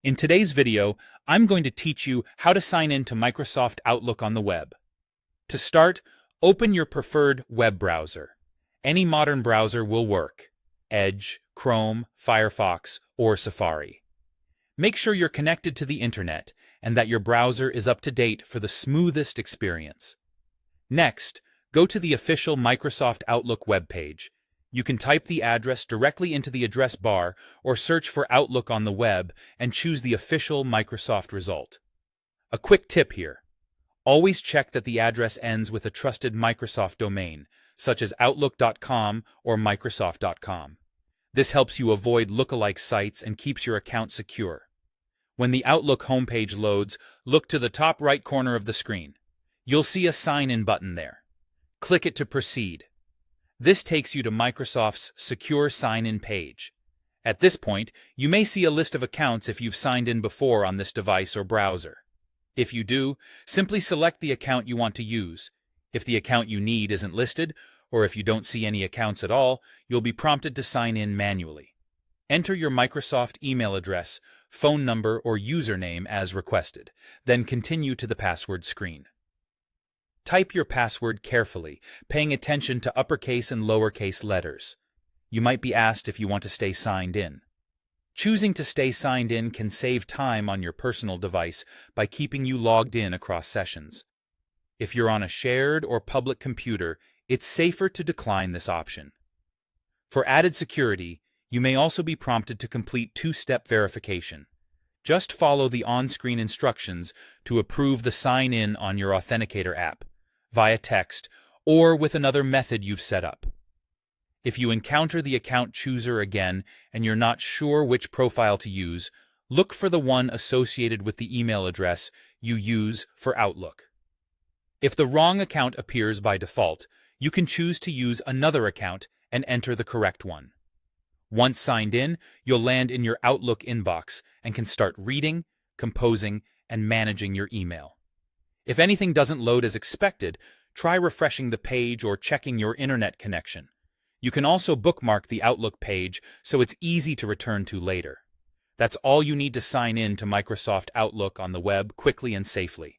In today's video, I'm going to teach you how to sign in to Microsoft Outlook on the web. To start, open your preferred web browser. Any modern browser will work: Edge, Chrome, Firefox, or Safari. Make sure you're connected to the internet and that your browser is up to date for the smoothest experience. Next, go to the official Microsoft Outlook webpage. You can type the address directly into the address bar or search for Outlook on the web and choose the official Microsoft result. A quick tip here: always check that the address ends with a trusted Microsoft domain, such as Outlook.com or Microsoft.com. This helps you avoid lookalike sites and keeps your account secure. When the Outlook homepage loads, look to the top right corner of the screen. You'll see a sign-in button there. Click it to proceed. This takes you to Microsoft's secure sign-in page. At this point, you may see a list of accounts if you've signed in before on this device or browser. If you do, simply select the account you want to use. If the account you need isn't listed, or if you don't see any accounts at all, you'll be prompted to sign in manually. Enter your Microsoft email address, phone number, or username as requested, then continue to the password screen. Type your password carefully, paying attention to uppercase and lowercase letters. You might be asked if you want to stay signed in. Choosing to stay signed in can save time on your personal device by keeping you logged in across sessions. If you're on a shared or public computer, it's safer to decline this option. For added security, you may also be prompted to complete two-step verification. Just follow the on-screen instructions to approve the sign-in on your Authenticator app, via text, or with another method you've set up. If you encounter the account chooser again and you're not sure which profile to use, look for the one associated with the email address you use for Outlook. If the wrong account appears by default, you can choose to use another account and enter the correct one. Once signed in, you'll land in your Outlook inbox and can start reading, composing, and managing your email. If anything doesn't load as expected, try refreshing the page or checking your internet connection. You can also bookmark the Outlook page so it's easy to return to later. That's all you need to sign in to Microsoft Outlook on the web quickly and safely.